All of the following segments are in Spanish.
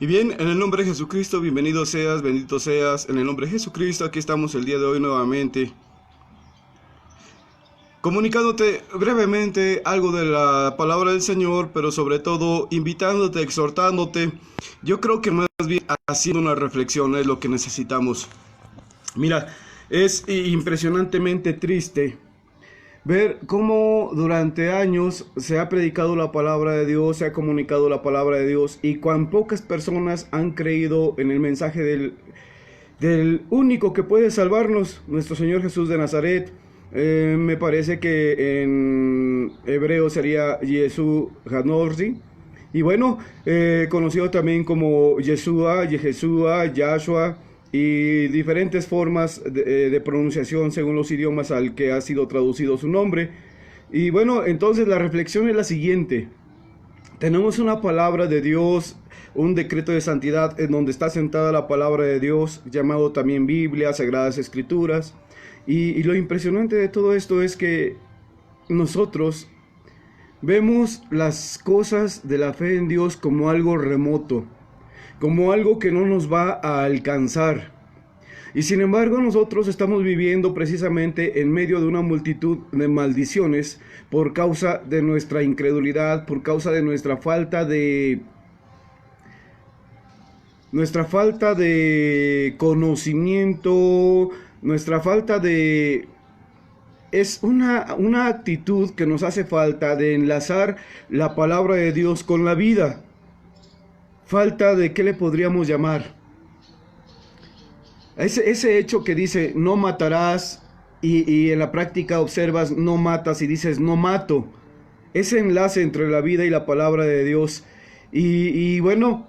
Y bien, en el nombre de Jesucristo, bienvenido seas, bendito seas. En el nombre de Jesucristo, aquí estamos el día de hoy nuevamente, comunicándote brevemente algo de la palabra del Señor, pero sobre todo invitándote, exhortándote. Yo creo que más bien haciendo una reflexión es lo que necesitamos. Mira, es impresionantemente triste ver cómo durante años se ha predicado la palabra de Dios, se ha comunicado la palabra de Dios, y cuán pocas personas han creído en el mensaje del único que puede salvarnos, nuestro Señor Jesús de Nazaret. Me parece que en hebreo sería Jesús Hanorzi. Y bueno, conocido también como Yeshua, Yahshua, y diferentes formas de pronunciación según los idiomas al que ha sido traducido su nombre. Y bueno, entonces la reflexión es la siguiente. Tenemos una palabra de Dios, un decreto de santidad en donde está sentada la palabra de Dios, llamado también Biblia, Sagradas Escrituras. Y lo impresionante de todo esto es que nosotros vemos las cosas de la fe en Dios como algo remoto, como algo que no nos va a alcanzar. Y sin embargo nosotros estamos viviendo precisamente en medio de una multitud de maldiciones por causa de nuestra incredulidad, por causa de nuestra falta de conocimiento, nuestra falta de... Es una actitud que nos hace falta de enlazar la palabra de Dios con la vida. Falta de, ¿qué le podríamos llamar? Ese hecho que dice no matarás y en la práctica observas no matas y dices no mato. Ese enlace entre la vida y la palabra de Dios. Y bueno,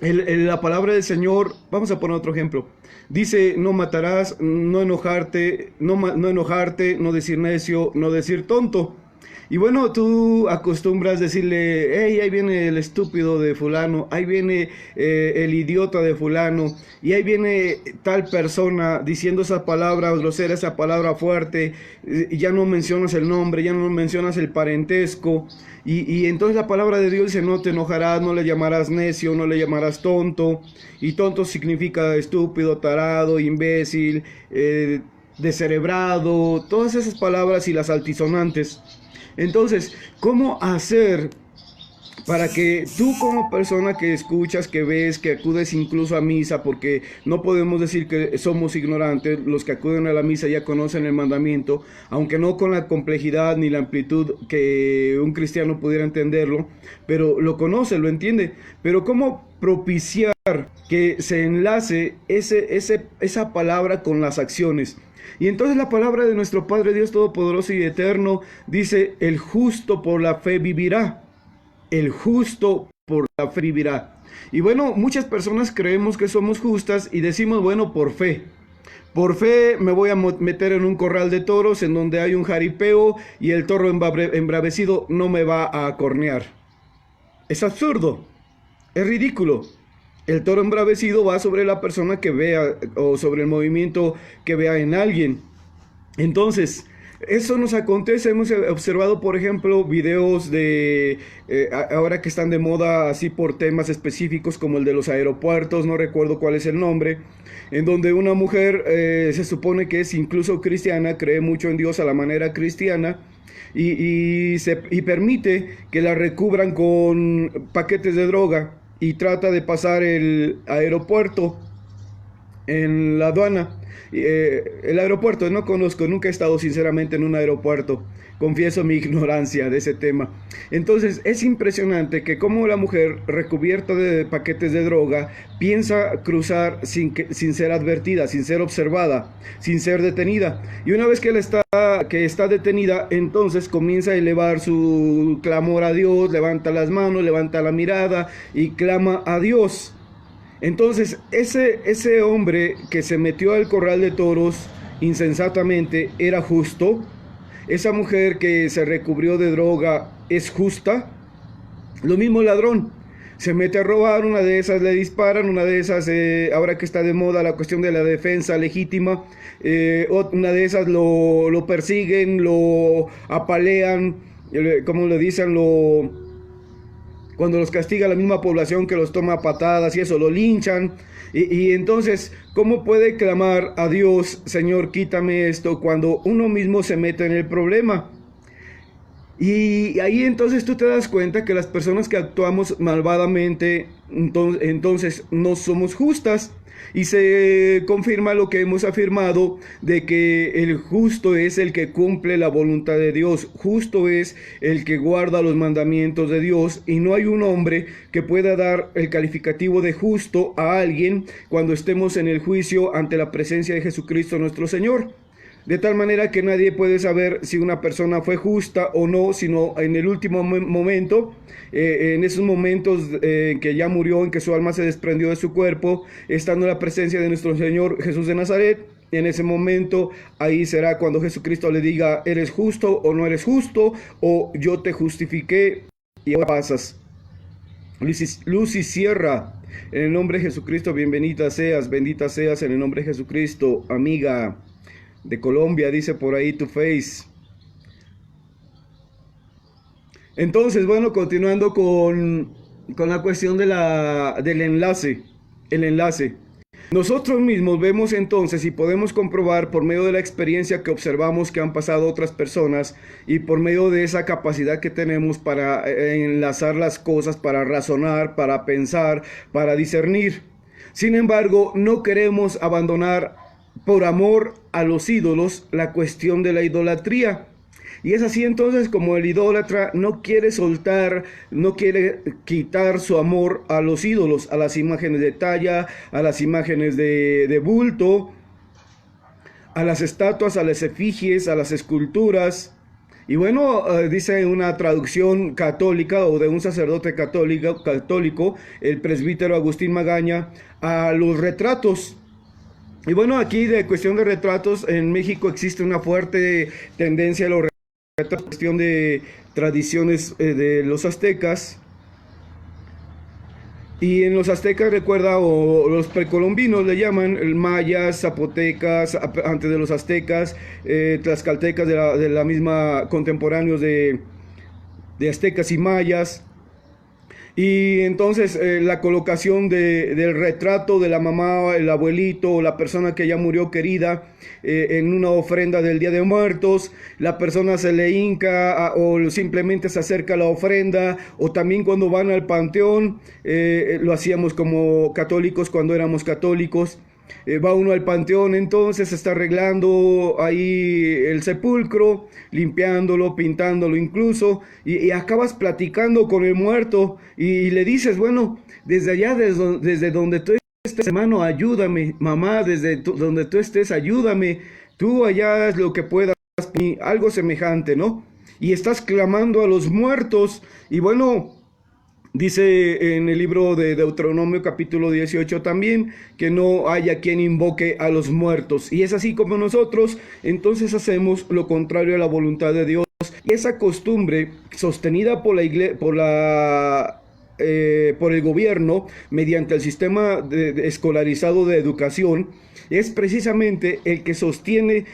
la palabra del Señor, vamos a poner otro ejemplo. Dice no matarás, no enojarte, no enojarte, no decir necio, no decir tonto. Y bueno, tú acostumbras decirle, hey, ahí viene el estúpido de fulano, ahí viene el idiota de fulano, y ahí viene tal persona diciendo esa palabra grosera, esa palabra fuerte, ya no mencionas el nombre, ya no mencionas el parentesco, y entonces la palabra de Dios dice, no te enojarás, no le llamarás necio, no le llamarás tonto, y tonto significa estúpido, tarado, imbécil, descerebrado, todas esas palabras y las altisonantes. Entonces, ¿cómo hacer para que tú como persona que escuchas, que ves, que acudes incluso a misa, porque no podemos decir que somos ignorantes, los que acuden a la misa ya conocen el mandamiento, aunque no con la complejidad ni la amplitud que un cristiano pudiera entenderlo, pero lo conoce, lo entiende, pero ¿cómo propiciar que se enlace esa palabra con las acciones? Y entonces la palabra de nuestro Padre Dios Todopoderoso y Eterno dice, el justo por la fe vivirá. El justo por la fe vivirá. Y bueno, muchas personas creemos que somos justas y decimos, bueno, por fe. Por fe me voy a meter en un corral de toros en donde hay un jaripeo y el toro embravecido no me va a cornear. Es absurdo, es ridículo. El toro embravecido va sobre la persona que vea o sobre el movimiento que vea en alguien. Entonces, eso nos acontece. Hemos observado, por ejemplo, videos de ahora que están de moda así por temas específicos como el de los aeropuertos, no recuerdo cuál es el nombre, en donde una mujer se supone que es incluso cristiana, cree mucho en Dios a la manera cristiana, y permite que la recubran con paquetes de droga y trata de pasar el aeropuerto en la aduana. El aeropuerto, no conozco, nunca he estado sinceramente en un aeropuerto, confieso mi ignorancia de ese tema. Entonces es impresionante que como la mujer recubierta de paquetes de droga piensa cruzar sin ser advertida, sin ser observada, sin ser detenida, y una vez que está detenida, entonces comienza a elevar su clamor a Dios, levanta las manos, levanta la mirada y clama a Dios. Entonces, ese hombre que se metió al corral de toros insensatamente era justo. Esa mujer que se recubrió de droga es justa. Lo mismo el ladrón. Se mete a robar, una de esas le disparan, una de esas, ahora que está de moda la cuestión de la defensa legítima, una de esas lo persiguen, lo apalean, como le dicen, cuando los castiga la misma población que los toma a patadas y eso, lo linchan. Y entonces, ¿cómo puede clamar a Dios, Señor, quítame esto, cuando uno mismo se mete en el problema? Y ahí entonces tú te das cuenta que las personas que actuamos malvadamente, entonces no somos justas. Y se confirma lo que hemos afirmado, de que el justo es el que cumple la voluntad de Dios. Justo es el que guarda los mandamientos de Dios. Y no hay un hombre que pueda dar el calificativo de justo a alguien cuando estemos en el juicio ante la presencia de Jesucristo nuestro Señor. De tal manera que nadie puede saber si una persona fue justa o no, sino en el último momento, en esos momentos en que ya murió, en que su alma se desprendió de su cuerpo, estando en la presencia de nuestro Señor Jesús de Nazaret. En ese momento, ahí será cuando Jesucristo le diga, ¿eres justo o no eres justo? O yo te justifiqué y ahora pasas. Lucy Sierra, en el nombre de Jesucristo, bendita seas en el nombre de Jesucristo, amiga de Colombia, dice por ahí tu face. Entonces, bueno, continuando con la cuestión del enlace, el enlace. Nosotros mismos vemos entonces y podemos comprobar por medio de la experiencia que observamos que han pasado otras personas y por medio de esa capacidad que tenemos para enlazar las cosas, para razonar, para pensar, para discernir. Sin embargo, no queremos abandonar por amor a los ídolos la cuestión de la idolatría. Y es así entonces como el idólatra no quiere soltar, no quiere quitar su amor a los ídolos, a las imágenes de talla, a las imágenes de bulto, a las estatuas, a las efigies, a las esculturas. Y bueno, dice una traducción católica o de un sacerdote católico, el presbítero Agustín Magaña, a los retratos. Y bueno, aquí de cuestión de retratos, en México existe una fuerte tendencia a los retratos, cuestión de tradiciones de los aztecas. Y en los aztecas, recuerda, o los precolombinos le llaman, mayas, zapotecas, antes de los aztecas, tlaxcaltecas de la misma, contemporáneos de aztecas y mayas. Y entonces la colocación del retrato de la mamá, el abuelito o la persona que ya murió querida en una ofrenda del Día de Muertos, la persona se le hinca o simplemente se acerca a la ofrenda, o también cuando van al panteón, lo hacíamos como católicos cuando éramos católicos. Va uno al panteón, entonces está arreglando ahí el sepulcro, limpiándolo, pintándolo incluso, y acabas platicando con el muerto y le dices, bueno, desde allá, desde donde tú estés, hermano, ayúdame, mamá, donde tú estés, ayúdame, tú allá haz lo que puedas, algo semejante, ¿no? Y estás clamando a los muertos, y bueno, dice en el libro de Deuteronomio capítulo 18 también que no haya quien invoque a los muertos. Y es así como nosotros entonces hacemos lo contrario a la voluntad de Dios. Y esa costumbre sostenida por el gobierno mediante el sistema escolarizado de educación es precisamente el que sostiene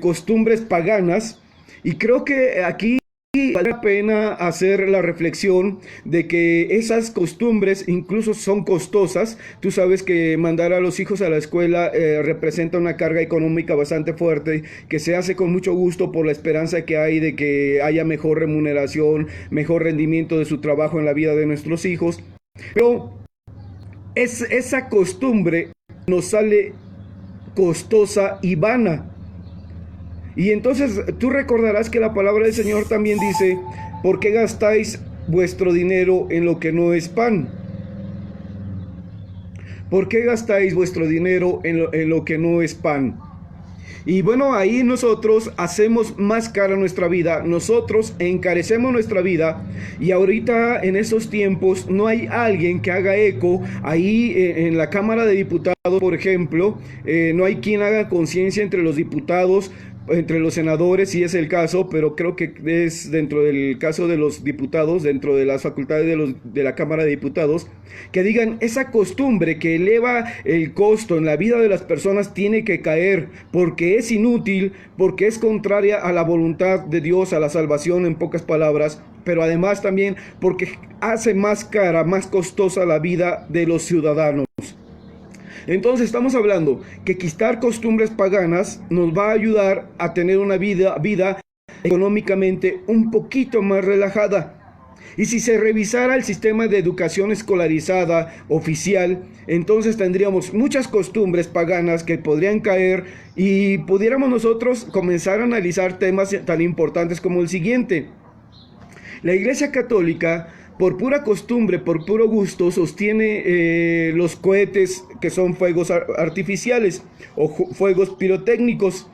costumbres paganas. Y creo que aquí vale la pena hacer la reflexión de que esas costumbres incluso son costosas. Tú sabes que mandar a los hijos a la escuela representa una carga económica bastante fuerte, que se hace con mucho gusto por la esperanza que hay de que haya mejor remuneración, mejor rendimiento de su trabajo en la vida de nuestros hijos. Pero esa costumbre nos sale costosa y vana. Y entonces tú recordarás que la palabra del Señor también dice, ¿por qué gastáis vuestro dinero en lo que no es pan? ¿Por qué gastáis vuestro dinero en lo que no es pan? Y bueno, ahí nosotros hacemos más cara nuestra vida, nosotros encarecemos nuestra vida, y ahorita en estos tiempos no hay alguien que haga eco ahí en la Cámara de Diputados, por ejemplo, no hay quien haga conciencia entre los diputados, entre los senadores, si es el caso, pero creo que es dentro del caso de los diputados, dentro de las facultades de la Cámara de Diputados, que digan, esa costumbre que eleva el costo en la vida de las personas tiene que caer, porque es inútil, porque es contraria a la voluntad de Dios, a la salvación, en pocas palabras. pero además también porque hace más cara, más costosa la vida de los ciudadanos. Entonces estamos hablando que quitar costumbres paganas nos va a ayudar a tener una vida económicamente un poquito más relajada. Y si se revisara el sistema de educación escolarizada oficial, entonces tendríamos muchas costumbres paganas que podrían caer y pudiéramos nosotros comenzar a analizar temas tan importantes como el siguiente. La Iglesia Católica, por pura costumbre, por puro gusto, sostiene los cohetes que son fuegos artificiales o fuegos pirotécnicos.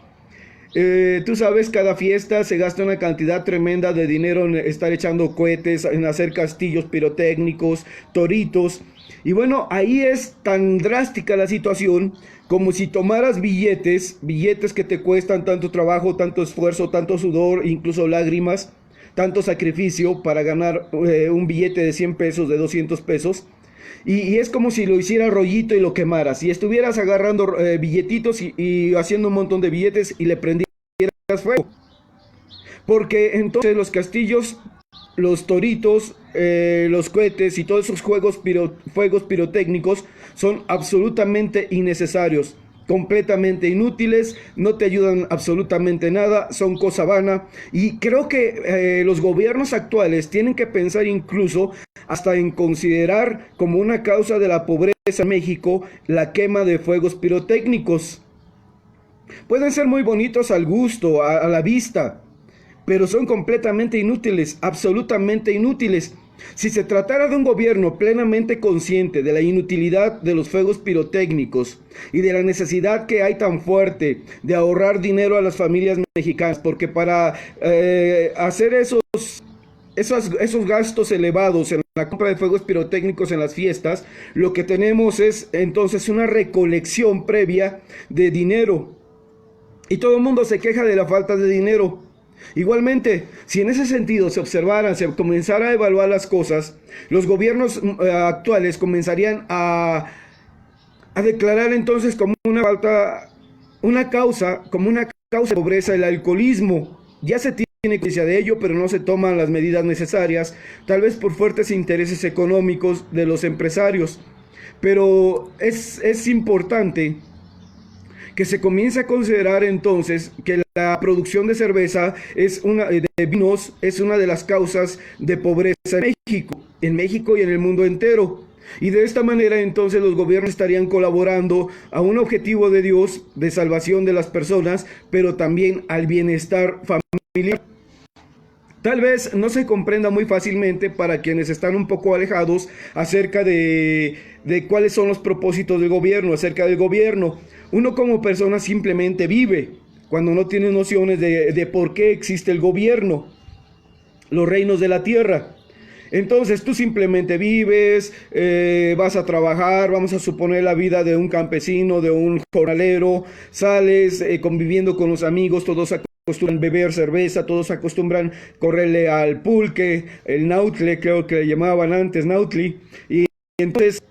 Tú sabes, cada fiesta se gasta una cantidad tremenda de dinero en estar echando cohetes, en hacer castillos pirotécnicos, toritos. Y bueno, ahí es tan drástica la situación como si tomaras billetes que te cuestan tanto trabajo, tanto esfuerzo, tanto sudor, incluso lágrimas, tanto sacrificio para ganar un billete de 100 pesos, de 200 pesos. Y es como si lo hiciera rollito y lo quemaras. Y estuvieras agarrando billetitos y haciendo un montón de billetes y le prendieras fuego. Porque entonces los castillos, los toritos, los cohetes y todos esos fuegos pirotécnicos son absolutamente innecesarios, completamente inútiles, no te ayudan absolutamente nada, son cosa vana. Y creo que los gobiernos actuales tienen que pensar incluso hasta en considerar como una causa de la pobreza en México la quema de fuegos pirotécnicos. Pueden ser muy bonitos al gusto, a la vista, pero son completamente inútiles, absolutamente inútiles. Si se tratara de un gobierno plenamente consciente de la inutilidad de los fuegos pirotécnicos y de la necesidad que hay tan fuerte de ahorrar dinero a las familias mexicanas, porque para hacer esos gastos elevados en la compra de fuegos pirotécnicos en las fiestas, lo que tenemos es entonces una recolección previa de dinero. Y todo el mundo se queja de la falta de dinero. Igualmente, si en ese sentido se observara, se comenzara a evaluar las cosas, los gobiernos actuales comenzarían a declarar entonces como una causa de pobreza el alcoholismo. Ya se tiene conciencia de ello, pero no se toman las medidas necesarias, tal vez por fuertes intereses económicos de los empresarios. Pero es importante que se comience a considerar entonces que la producción de cerveza de vinos es una de las causas de pobreza en México y en el mundo entero. Y de esta manera entonces los gobiernos estarían colaborando a un objetivo de Dios de salvación de las personas, pero también al bienestar familiar. Tal vez no se comprenda muy fácilmente para quienes están un poco alejados acerca de cuáles son los propósitos del gobierno, acerca del gobierno. Uno como persona simplemente vive cuando no tiene nociones de por qué existe el gobierno, los reinos de la tierra. Entonces tú simplemente vives, vas a trabajar, vamos a suponer la vida de un campesino, de un jornalero, sales conviviendo con los amigos, todos acostumbran beber cerveza, todos acostumbran correrle al pulque, el nautle, creo que le llamaban antes nautli, y entonces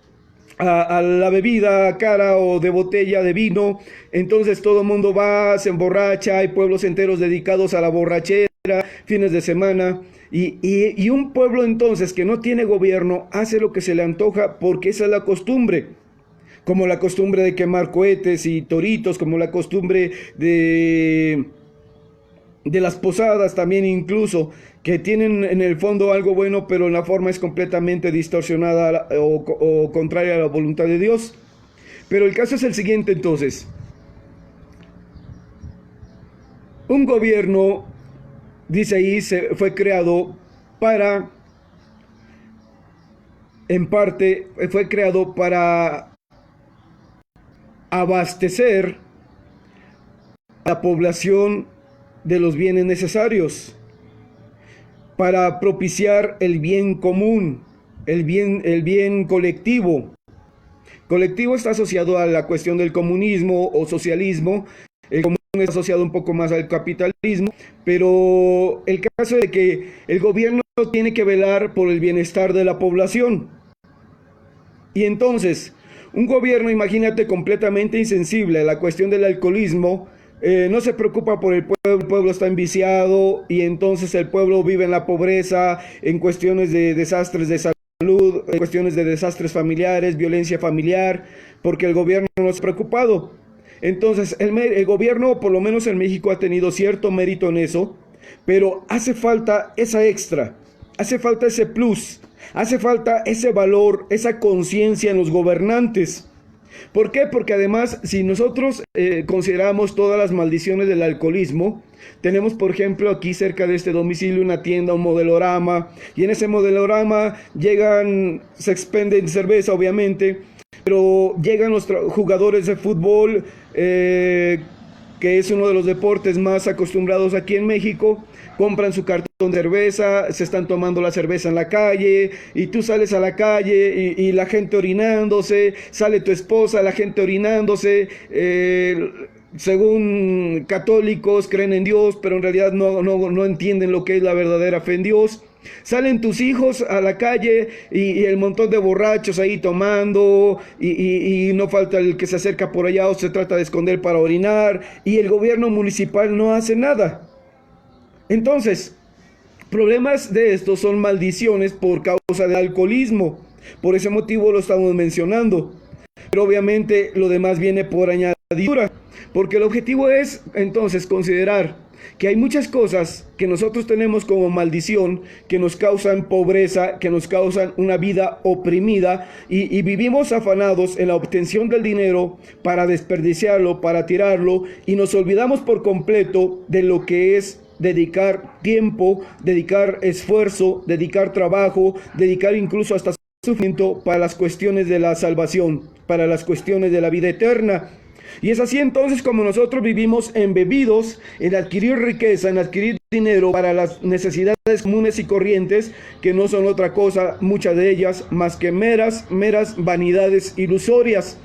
a la bebida cara o de botella de vino, entonces todo el mundo va, se emborracha, hay pueblos enteros dedicados a la borrachera, fines de semana, y un pueblo entonces que no tiene gobierno hace lo que se le antoja porque esa es la costumbre, como la costumbre de quemar cohetes y toritos, como la costumbre de las posadas también incluso, que tienen en el fondo algo bueno, pero en la forma es completamente distorsionada o contraria a la voluntad de Dios. Pero el caso es el siguiente entonces. Un gobierno, dice ahí, fue creado en parte, fue creado para abastecer a la población de los bienes necesarios, para propiciar el bien común, el bien colectivo. Colectivo está asociado a la cuestión del comunismo o socialismo. El comunismo está asociado un poco más al capitalismo, pero el caso es de que el gobierno tiene que velar por el bienestar de la población. Y entonces, un gobierno, imagínate, completamente insensible a la cuestión del alcoholismo, No se preocupa por el pueblo está enviciado y entonces el pueblo vive en la pobreza, en cuestiones de desastres de salud, en cuestiones de desastres familiares, violencia familiar, porque el gobierno no se ha preocupado. Entonces el gobierno, por lo menos en México, ha tenido cierto mérito en eso, pero hace falta esa extra, hace falta ese plus, hace falta ese valor, esa conciencia en los gobernantes. ¿Por qué? Porque además, si nosotros consideramos todas las maldiciones del alcoholismo, tenemos, por ejemplo, aquí cerca de este domicilio una tienda, un modelorama, y en ese modelorama llegan, se expenden cerveza, obviamente, pero llegan los jugadores de fútbol, que es uno de los deportes más acostumbrados aquí en México, compran su cartón de cerveza, se están tomando la cerveza en la calle, y tú sales a la calle y la gente orinándose, sale tu esposa, la gente orinándose, según católicos creen en Dios, pero en realidad no entienden lo que es la verdadera fe en Dios. Salen tus hijos a la calle y el montón de borrachos ahí tomando y no falta el que se acerca por allá o se trata de esconder para orinar y el gobierno municipal no hace nada. Entonces, problemas de estos son maldiciones por causa del alcoholismo. Por ese motivo lo estamos mencionando. Pero obviamente lo demás viene por añadidura. Porque el objetivo es entonces considerar que hay muchas cosas que nosotros tenemos como maldición, que nos causan pobreza, que nos causan una vida oprimida y vivimos afanados en la obtención del dinero para desperdiciarlo, para tirarlo y nos olvidamos por completo de lo que es dedicar tiempo, dedicar esfuerzo, dedicar trabajo, dedicar incluso hasta sufrimiento para las cuestiones de la salvación, para las cuestiones de la vida eterna. Y es así entonces como nosotros vivimos embebidos en adquirir riqueza, en adquirir dinero para las necesidades comunes y corrientes, que no son otra cosa, muchas de ellas, más que meras vanidades ilusorias.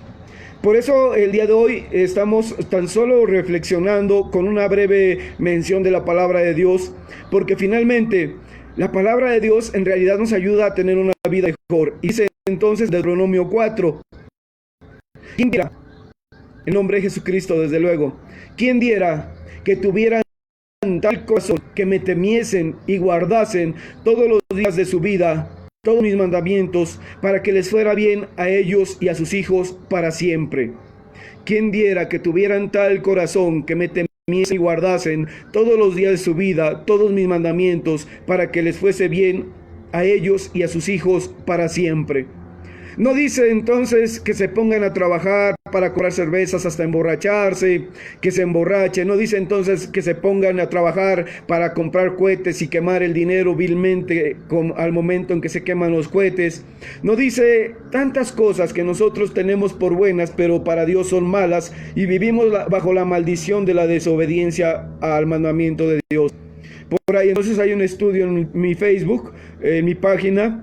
Por eso el día de hoy estamos tan solo reflexionando con una breve mención de la palabra de Dios, porque finalmente la palabra de Dios en realidad nos ayuda a tener una vida mejor. Y dice entonces Deuteronomio 4, ¿quién diera? En nombre de Jesucristo, desde luego, ¿quién diera que tuvieran tal corazón que me temiesen y guardasen todos los días de su vida todos mis mandamientos, para que les fuera bien a ellos y a sus hijos para siempre? ¿Quién diera que tuvieran tal corazón que me temiesen y guardasen todos los días de su vida todos mis mandamientos, para que les fuese bien a ellos y a sus hijos para siempre? No dice entonces que se pongan a trabajar para comprar cervezas hasta emborracharse, que se emborrachen. No dice entonces que se pongan a trabajar para comprar cohetes y quemar el dinero vilmente al momento en que se queman los cohetes. No dice tantas cosas que nosotros tenemos por buenas, pero para Dios son malas, y vivimos bajo la maldición de la desobediencia al mandamiento de Dios. Por ahí entonces hay un estudio en mi Facebook, en mi página,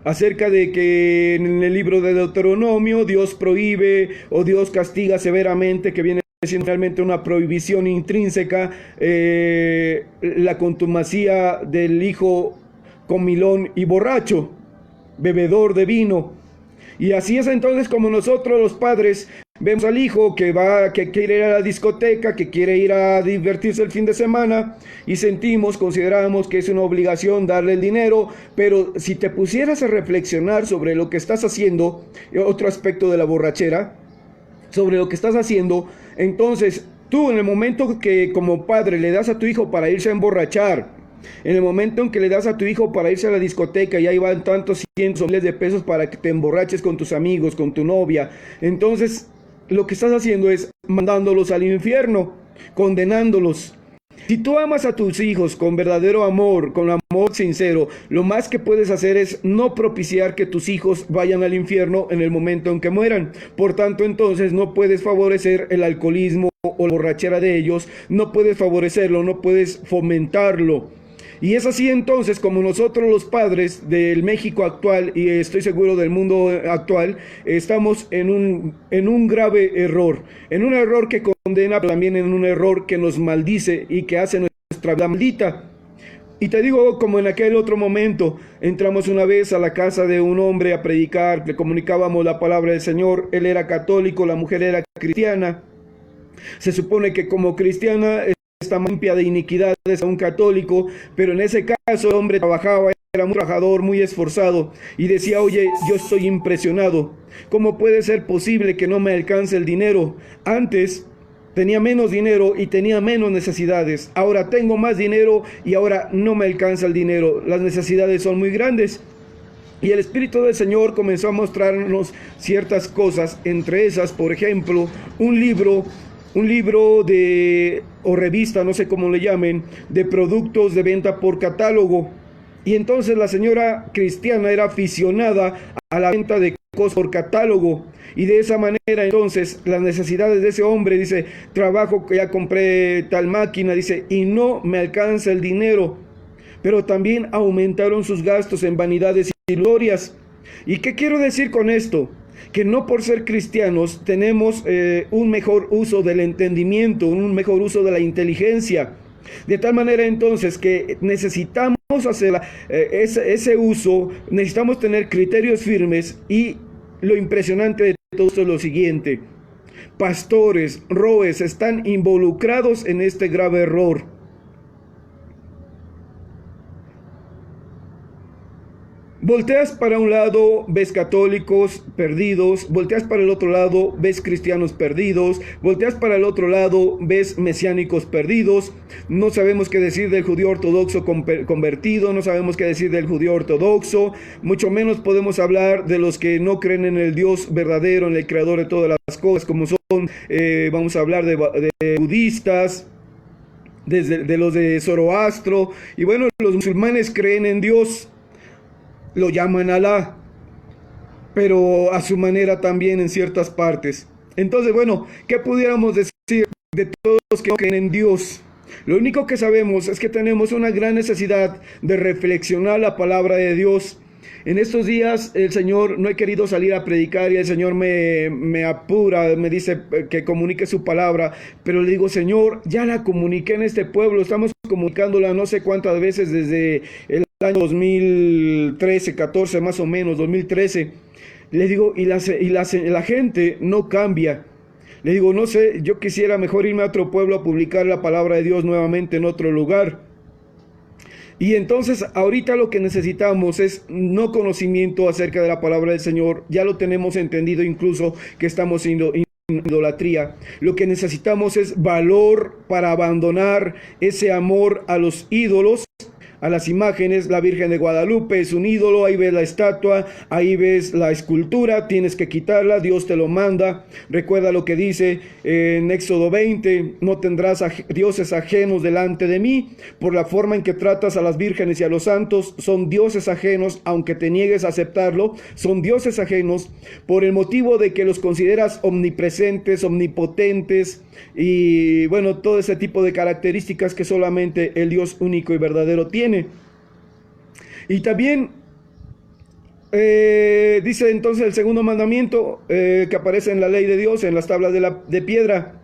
acerca de que en el libro de Deuteronomio Dios prohíbe o Dios castiga severamente, que viene siendo realmente una prohibición intrínseca, la contumacía del hijo comilón y borracho, bebedor de vino. Y así es entonces como nosotros los padres vemos al hijo que quiere ir a la discoteca, que quiere ir a divertirse el fin de semana, y consideramos que es una obligación darle el dinero. Pero si te pusieras a reflexionar sobre lo que estás haciendo, otro aspecto de la borrachera, sobre lo que estás haciendo, entonces tú en el momento que como padre le das a tu hijo para irse a emborrachar, en el momento en que le das a tu hijo para irse a la discoteca y ahí van tantos cientos o miles de pesos para que te emborraches con tus amigos, con tu novia, entonces lo que estás haciendo es mandándolos al infierno, condenándolos. Si tú amas a tus hijos con verdadero amor, con amor sincero, lo más que puedes hacer es no propiciar que tus hijos vayan al infierno en el momento en que mueran. Por tanto, entonces no puedes favorecer el alcoholismo o la borrachera de ellos, no puedes favorecerlo, no puedes fomentarlo. Y es así entonces como nosotros los padres del México actual, y estoy seguro del mundo actual, estamos en un grave error, en un error que condena, pero también en un error que nos maldice y que hace nuestra vida maldita. Y te digo, como en aquel otro momento, entramos una vez a la casa de un hombre a predicar, le comunicábamos la palabra del Señor, él era católico, la mujer era cristiana. Se supone que como cristiana está más limpia de iniquidades a un católico, pero en ese caso el hombre trabajaba, era muy trabajador, muy esforzado, y decía, oye, yo estoy impresionado, ¿cómo puede ser posible que no me alcance el dinero? Antes tenía menos dinero y tenía menos necesidades, ahora tengo más dinero y ahora no me alcanza el dinero, las necesidades son muy grandes. Y el Espíritu del Señor comenzó a mostrarnos ciertas cosas, entre esas, por ejemplo, un libro o revista, no sé cómo le llamen, de productos de venta por catálogo. Y entonces la señora cristiana era aficionada a la venta de cosas por catálogo. Y de esa manera entonces las necesidades de ese hombre, dice, trabajo que ya compré tal máquina, dice, y no me alcanza el dinero. Pero también aumentaron sus gastos en vanidades y glorias. ¿Y qué quiero decir con esto? Que no por ser cristianos tenemos un mejor uso del entendimiento, un mejor uso de la inteligencia. De tal manera entonces que necesitamos hacer ese uso, necesitamos tener criterios firmes, y lo impresionante de todo esto es lo siguiente. Pastores, roes están involucrados en este grave error. Volteas para un lado, ves católicos perdidos, volteas para el otro lado, ves cristianos perdidos, volteas para el otro lado, ves mesiánicos perdidos, no sabemos qué decir del judío ortodoxo convertido, no sabemos qué decir del judío ortodoxo, mucho menos podemos hablar de los que no creen en el Dios verdadero, en el creador de todas las cosas, como son, vamos a hablar de budistas, de los de Zoroastro, y bueno, los musulmanes creen en Dios, lo llaman Alá, pero a su manera también en ciertas partes. Entonces, bueno, ¿qué pudiéramos decir de todos los que no creen en Dios? Lo único que sabemos es que tenemos una gran necesidad de reflexionar la palabra de Dios. En estos días el Señor, no he querido salir a predicar y el Señor me apura, me dice que comunique su palabra, pero le digo, Señor, ya la comuniqué en este pueblo, estamos comunicándola no sé cuántas veces desde el año 2013, 14 más o menos, 2013. Le digo, y la gente no cambia. Le digo, no sé, yo quisiera mejor irme a otro pueblo a publicar la palabra de Dios nuevamente en otro lugar. Y entonces ahorita lo que necesitamos es no conocimiento acerca de la palabra del Señor, ya lo tenemos entendido incluso que estamos en idolatría. Lo que necesitamos es valor para abandonar ese amor a los ídolos, a las imágenes. La Virgen de Guadalupe es un ídolo, ahí ves la estatua, ahí ves la escultura, tienes que quitarla, Dios te lo manda. Recuerda lo que dice en Éxodo 20, no tendrás dioses ajenos delante de mí. Por la forma en que tratas a las vírgenes y a los santos, son dioses ajenos, aunque te niegues a aceptarlo, son dioses ajenos, por el motivo de que los consideras omnipresentes, omnipotentes, y bueno, todo ese tipo de características que solamente el Dios único y verdadero tiene. Y también dice entonces el segundo mandamiento que aparece en la ley de Dios, en las tablas de piedra: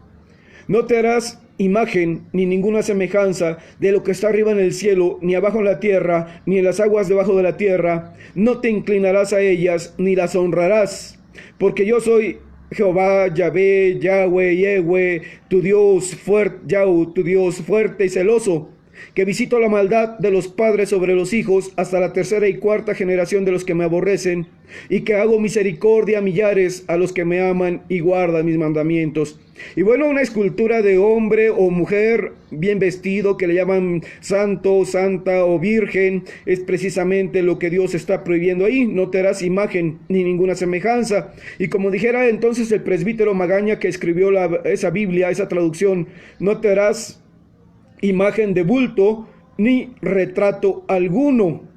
no te harás imagen ni ninguna semejanza de lo que está arriba en el cielo, ni abajo en la tierra, ni en las aguas debajo de la tierra. No te inclinarás a ellas, ni las honrarás, porque yo soy Jehová, Yahvé, Yahweh, Yehue, tu Dios fuerte y celoso, que visito la maldad de los padres sobre los hijos hasta la tercera y cuarta generación de los que me aborrecen, y que hago misericordia a millares a los que me aman y guardan mis mandamientos. Y bueno, una escultura de hombre o mujer bien vestido, que le llaman santo, santa o virgen, es precisamente lo que Dios está prohibiendo ahí. No te harás imagen ni ninguna semejanza. Y como dijera entonces el presbítero Magaña, que escribió esa Biblia, esa traducción: no te harás imagen de bulto ni retrato alguno.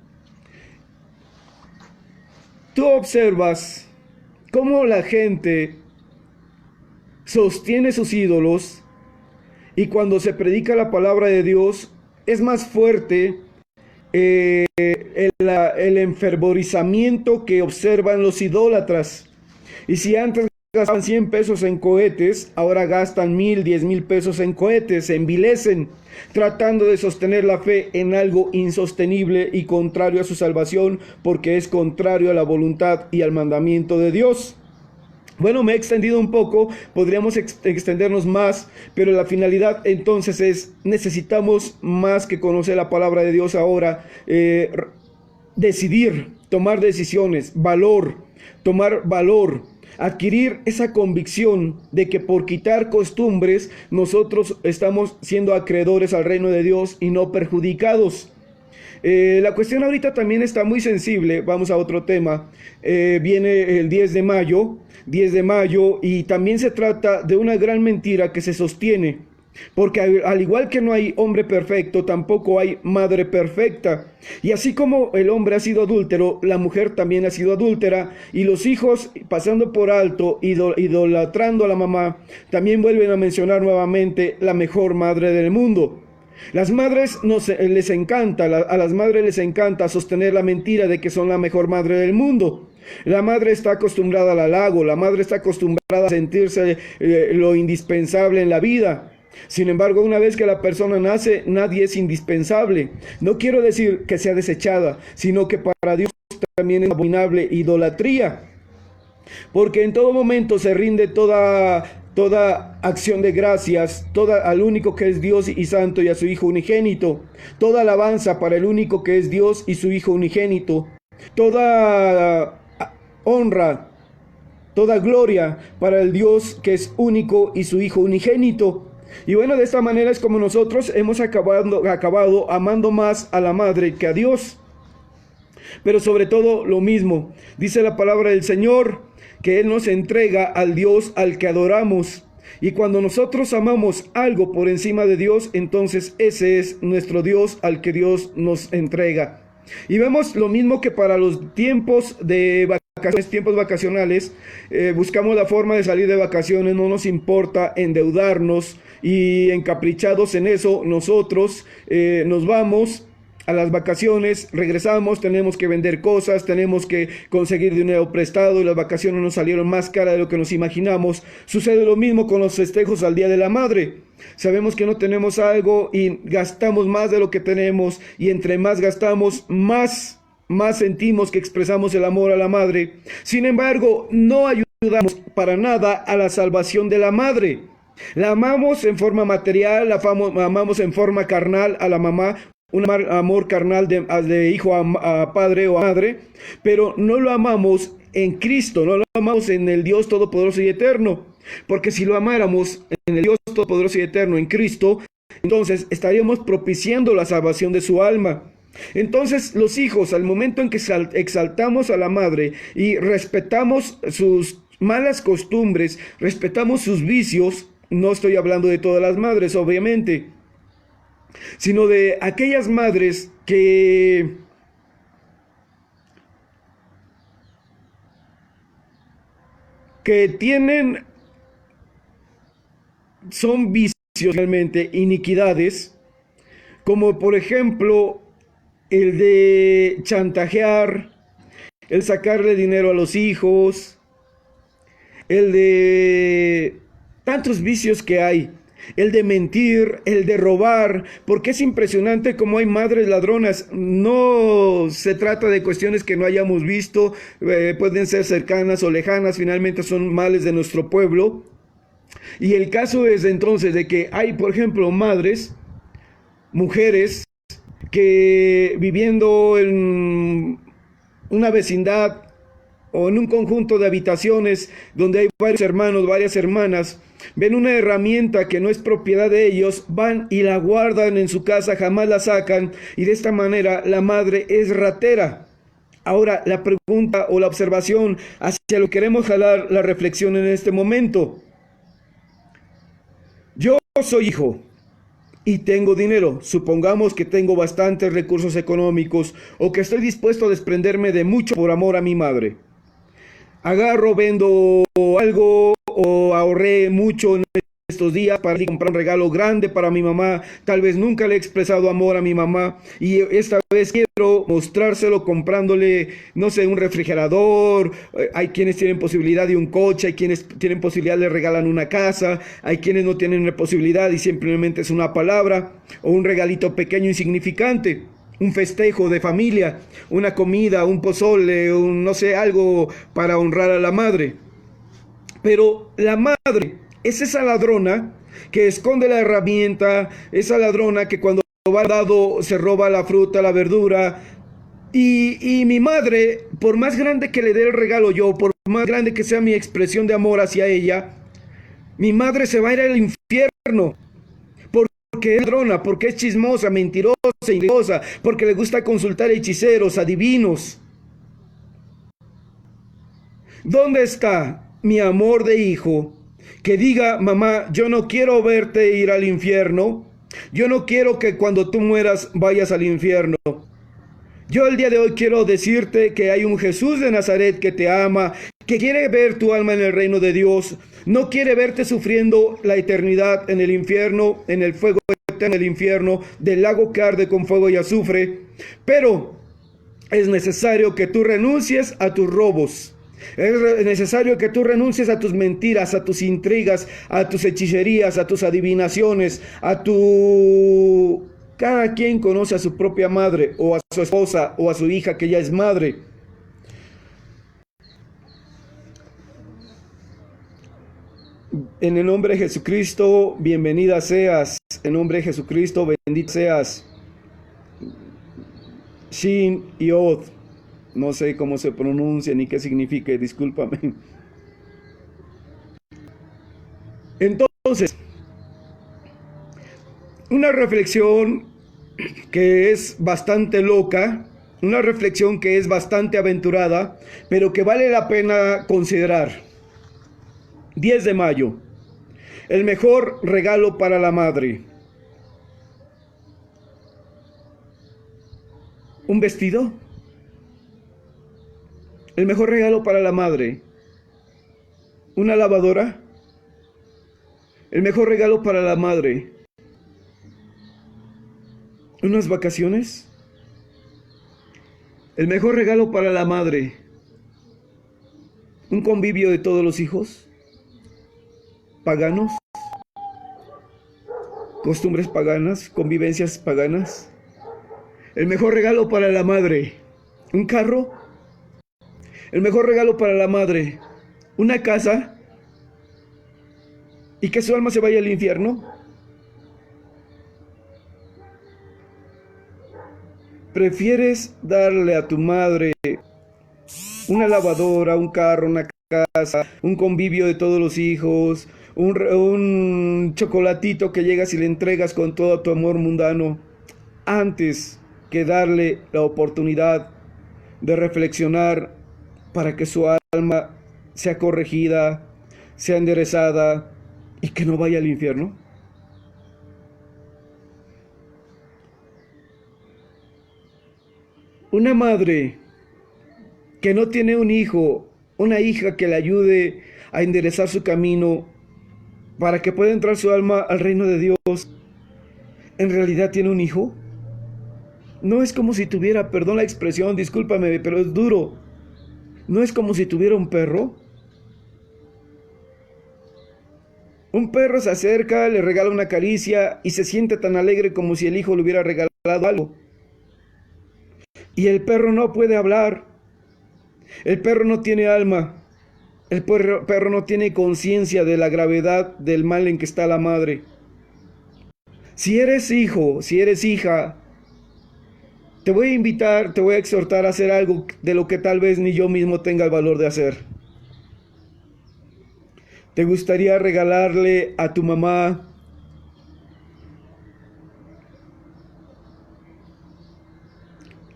Tú observas cómo la gente sostiene sus ídolos, y cuando se predica la palabra de Dios es más fuerte el enfervorizamiento que observan los idólatras. Y si antes gastaban 100 pesos en cohetes, ahora gastan 1,000, 10,000 pesos en cohetes, se envilecen, tratando de sostener la fe en algo insostenible y contrario a su salvación, porque es contrario a la voluntad y al mandamiento de Dios. Bueno, me he extendido un poco, podríamos extendernos más, pero la finalidad entonces es, necesitamos más que conocer la palabra de Dios ahora, decidir, tomar decisiones, tomar valor, adquirir esa convicción de que por quitar costumbres nosotros estamos siendo acreedores al reino de Dios y no perjudicados. La cuestión ahorita también está muy sensible. Vamos a otro tema. Viene el 10 de mayo, y también se trata de una gran mentira que se sostiene. Porque al igual que no hay hombre perfecto, tampoco hay madre perfecta. Y así como el hombre ha sido adúltero, la mujer también ha sido adúltera. Y los hijos, pasando por alto, idolatrando a la mamá, también vuelven a mencionar nuevamente la mejor madre del mundo. Las madres les encanta, a las madres les encanta sostener la mentira de que son la mejor madre del mundo. La madre está acostumbrada al halago, la madre está acostumbrada a sentirse lo indispensable en la vida. Sin embargo, una vez que la persona nace, nadie es indispensable. No quiero decir que sea desechada, sino que para Dios también es abominable idolatría. Porque en todo momento se rinde toda acción de gracias, al único que es Dios y santo y a su Hijo unigénito. Toda alabanza para el único que es Dios y su Hijo unigénito. Toda honra, toda gloria para el Dios que es único y su Hijo unigénito. Y bueno, de esta manera es como nosotros hemos acabado amando más a la madre que a Dios. Pero sobre todo lo mismo, dice la palabra del Señor, que Él nos entrega al Dios al que adoramos. Y cuando nosotros amamos algo por encima de Dios, entonces ese es nuestro Dios al que Dios nos entrega. Y vemos lo mismo que para los tiempos de vacaciones, tiempos vacacionales, buscamos la forma de salir de vacaciones, no nos importa endeudarnos, y encaprichados en eso, nosotros nos vamos a las vacaciones, regresamos, tenemos que vender cosas, tenemos que conseguir dinero prestado, y las vacaciones nos salieron más caras de lo que nos imaginamos. Sucede lo mismo con los festejos al Día de la Madre. Sabemos que no tenemos algo y gastamos más de lo que tenemos, y entre más gastamos, más sentimos que expresamos el amor a la madre. Sin embargo, no ayudamos para nada a la salvación de la madre. La amamos en forma material, la amamos en forma carnal a la mamá, un amor carnal de hijo a padre o a madre, pero no lo amamos en Cristo, no lo amamos en el Dios Todopoderoso y Eterno. Porque si lo amáramos en el Dios Todopoderoso y Eterno, en Cristo, entonces estaríamos propiciando la salvación de su alma. Entonces los hijos, al momento en que exaltamos a la madre y respetamos sus malas costumbres, respetamos sus vicios, no estoy hablando de todas las madres, obviamente, sino de aquellas madres que son vicios realmente, iniquidades, como por ejemplo el de chantajear, el sacarle dinero a los hijos, el de tantos vicios que hay, el de mentir, el de robar, porque es impresionante cómo hay madres ladronas. No se trata de cuestiones que no hayamos visto, pueden ser cercanas o lejanas, finalmente son males de nuestro pueblo. Y el caso es entonces de que hay, por ejemplo, mujeres que viviendo en una vecindad o en un conjunto de habitaciones donde hay varios hermanos, varias hermanas, ven una herramienta que no es propiedad de ellos, van y la guardan en su casa, jamás la sacan, y de esta manera la madre es ratera. Ahora, la pregunta o la observación hacia lo que queremos jalar la reflexión en este momento. Yo soy hijo y tengo dinero, supongamos que tengo bastantes recursos económicos o que estoy dispuesto a desprenderme de mucho por amor a mi madre. Agarro, vendo algo o ahorré mucho en estos días para comprar un regalo grande para mi mamá. Tal vez nunca le he expresado amor a mi mamá y esta vez quiero mostrárselo comprándole, no sé, un refrigerador. Hay quienes tienen posibilidad de un coche, hay quienes tienen posibilidad de regalan una casa, hay quienes no tienen la posibilidad y simplemente es una palabra o un regalito pequeño insignificante. Un festejo de familia, una comida, un pozole, no sé, algo para honrar a la madre. Pero la madre es esa ladrona que esconde la herramienta, esa ladrona que cuando va al dado se roba la fruta, la verdura. Y mi madre, por más grande que le dé el regalo yo, por más grande que sea mi expresión de amor hacia ella, mi madre se va a ir al infierno. Porque es ladrona, porque es chismosa, mentirosa, intrigosa, porque le gusta consultar hechiceros, adivinos. ¿Dónde está mi amor de hijo que diga, mamá, yo no quiero verte ir al infierno? Yo no quiero que cuando tú mueras vayas al infierno. Yo el día de hoy quiero decirte que hay un Jesús de Nazaret que te ama, que quiere ver tu alma en el reino de Dios, no quiere verte sufriendo la eternidad en el infierno, en el fuego eterno del infierno, del lago que arde con fuego y azufre, pero es necesario que tú renuncies a tus robos. Es necesario que tú renuncies a tus mentiras, a tus intrigas, a tus hechicerías, a tus adivinaciones, a tu... Cada quien conoce a su propia madre, o a su esposa, o a su hija que ya es madre. En el nombre de Jesucristo, bienvenida seas. En el nombre de Jesucristo, bendita seas. Shin y Od. No sé cómo se pronuncia ni qué significa, discúlpame. Entonces, una reflexión que es bastante loca, una reflexión que es bastante aventurada, pero que vale la pena considerar. 10 de mayo, el mejor regalo para la madre. ¿Un vestido? El mejor regalo para la madre. ¿Una lavadora? El mejor regalo para la madre. ¿Unas vacaciones? El mejor regalo para la madre. ¿Un convivio de todos los hijos? ¿Paganos? ¿Costumbres paganas? ¿Convivencias paganas? El mejor regalo para la madre. ¿Un carro? El mejor regalo para la madre. ¿Una casa? ¿Y que su alma se vaya al infierno? ¿Prefieres darle a tu madre una lavadora, un carro, una casa, un convivio de todos los hijos, un chocolatito que llegas y le entregas con todo tu amor mundano, antes que darle la oportunidad de reflexionar para que su alma sea corregida, sea enderezada y que no vaya al infierno? Una madre que no tiene un hijo, una hija que le ayude a enderezar su camino para que pueda entrar su alma al reino de Dios, ¿en realidad tiene un hijo? No es como si tuviera, perdón la expresión, discúlpame, pero es duro. No es como si tuviera un perro. Un perro se acerca, le regala una caricia y se siente tan alegre como si el hijo le hubiera regalado algo. Y el perro no puede hablar. El perro no tiene alma. El perro no tiene conciencia de la gravedad del mal en que está la madre. Si eres hijo, si eres hija, te voy a invitar, te voy a exhortar a hacer algo de lo que tal vez ni yo mismo tenga el valor de hacer. ¿Te gustaría regalarle a tu mamá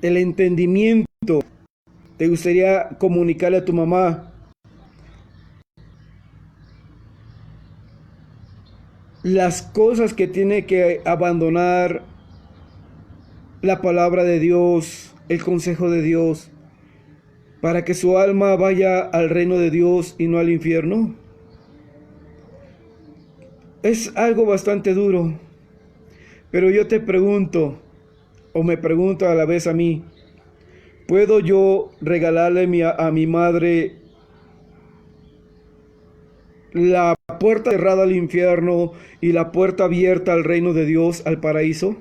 el entendimiento? ¿Te gustaría comunicarle a tu mamá las cosas que tiene que abandonar, la palabra de Dios, el consejo de Dios, para que su alma vaya al reino de Dios y no al infierno? Es algo bastante duro, pero yo te pregunto, o me pregunto a la vez a mí, ¿puedo yo regalarle a mi madre la puerta cerrada al infierno y la puerta abierta al reino de Dios, al paraíso?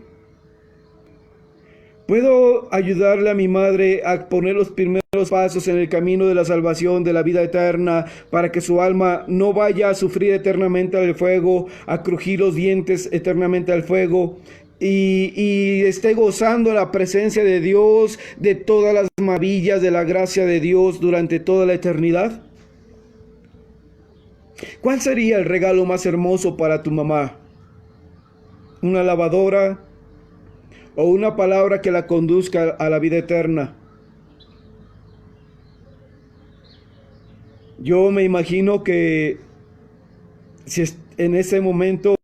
Puedo ayudarle a mi madre a poner los primeros pasos en el camino de la salvación, de la vida eterna, para que su alma no vaya a sufrir eternamente al fuego, a crujir los dientes eternamente al fuego, y esté gozando la presencia de Dios, de todas las maravillas de la gracia de Dios durante toda la eternidad. ¿Cuál sería el regalo más hermoso para tu mamá? ¿Una lavadora o una palabra que la conduzca a la vida eterna? Yo me imagino que si en ese momento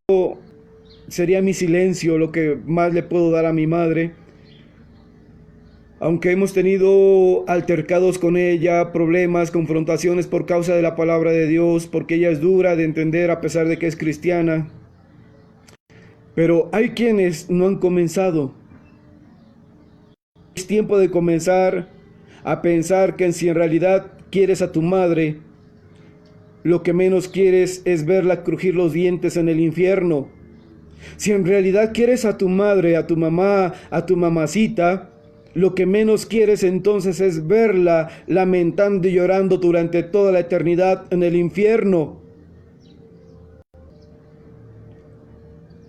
sería mi silencio lo que más le puedo dar a mi madre. Aunque hemos tenido altercados con ella, problemas, confrontaciones por causa de la palabra de Dios, porque ella es dura de entender a pesar de que es cristiana. Pero hay quienes no han comenzado. Es tiempo de comenzar a pensar que si en realidad quieres a tu madre, lo que menos quieres es verla crujir los dientes en el infierno. Si en realidad quieres a tu madre, a tu mamá, a tu mamacita, lo que menos quieres entonces es verla lamentando y llorando durante toda la eternidad en el infierno.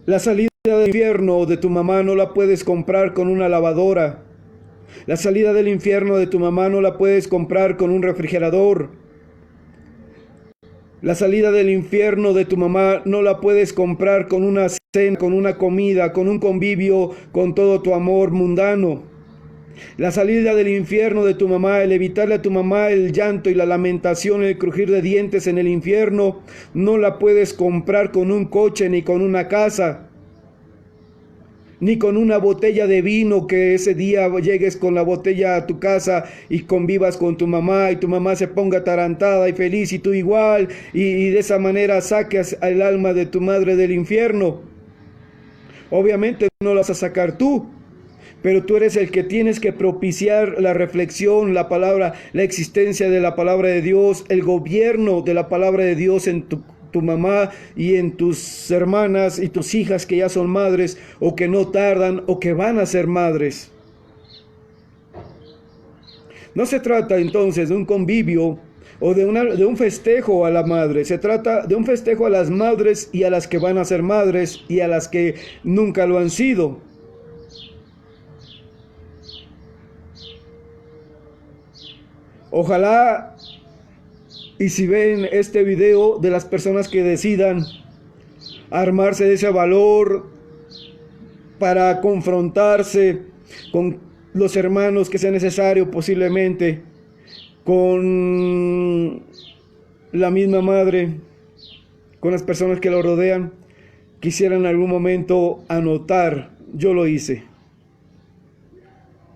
La salida del infierno de tu mamá no la puedes comprar con una lavadora. La salida del infierno de tu mamá no la puedes comprar con un refrigerador. La salida del infierno de tu mamá no la puedes comprar con una cena, con una comida, con un convivio, con todo tu amor mundano. La salida del infierno de tu mamá, el evitarle a tu mamá el llanto y la lamentación, el crujir de dientes en el infierno, no la puedes comprar con un coche ni con una casa, ni con una botella de vino, que ese día llegues con la botella a tu casa y convivas con tu mamá y tu mamá se ponga atarantada y feliz y tú igual, y de esa manera saques al alma de tu madre del infierno. Obviamente no la vas a sacar tú, pero tú eres el que tienes que propiciar la reflexión, la palabra, la existencia de la palabra de Dios, el gobierno de la palabra de Dios en tu mamá y en tus hermanas y tus hijas que ya son madres o que no tardan o que van a ser madres. No se trata entonces de un convivio o de un festejo a la madre, se trata de un festejo a las madres y a las que van a ser madres y a las que nunca lo han sido. Ojalá y si ven este video, de las personas que decidan armarse de ese valor para confrontarse con los hermanos que sea necesario, posiblemente con la misma madre, con las personas que lo rodean, quisieran en algún momento anotar: yo lo hice.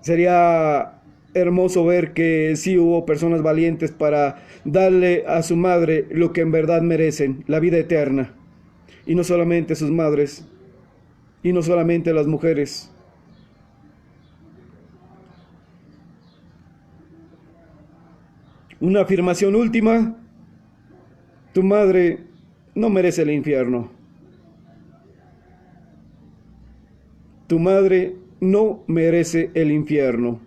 Sería hermoso ver que sí hubo personas valientes para darle a su madre lo que en verdad merecen, la vida eterna. Y no solamente sus madres, y no solamente las mujeres. Una afirmación última: tu madre no merece el infierno. Tu madre no merece el infierno.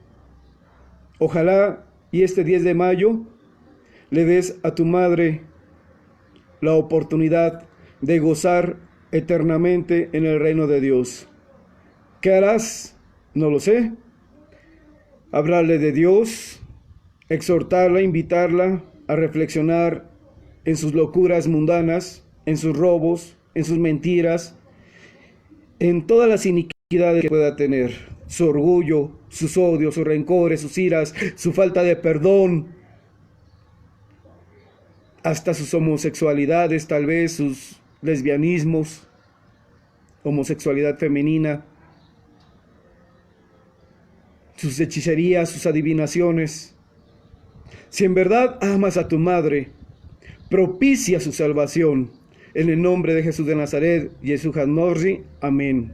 Ojalá y este 10 de mayo le des a tu madre la oportunidad de gozar eternamente en el reino de Dios. ¿Qué harás? No lo sé. Hablarle de Dios, exhortarla, invitarla a reflexionar en sus locuras mundanas, en sus robos, en sus mentiras, en todas las iniquidades que pueda tener, su orgullo, sus odios, sus rencores, sus iras, su falta de perdón, hasta sus homosexualidades, tal vez sus lesbianismos, homosexualidad femenina, sus hechicerías, sus adivinaciones. Si en verdad amas a tu madre, propicia su salvación. En el nombre de Jesús de Nazaret, Yeshua HaMashiach, amén.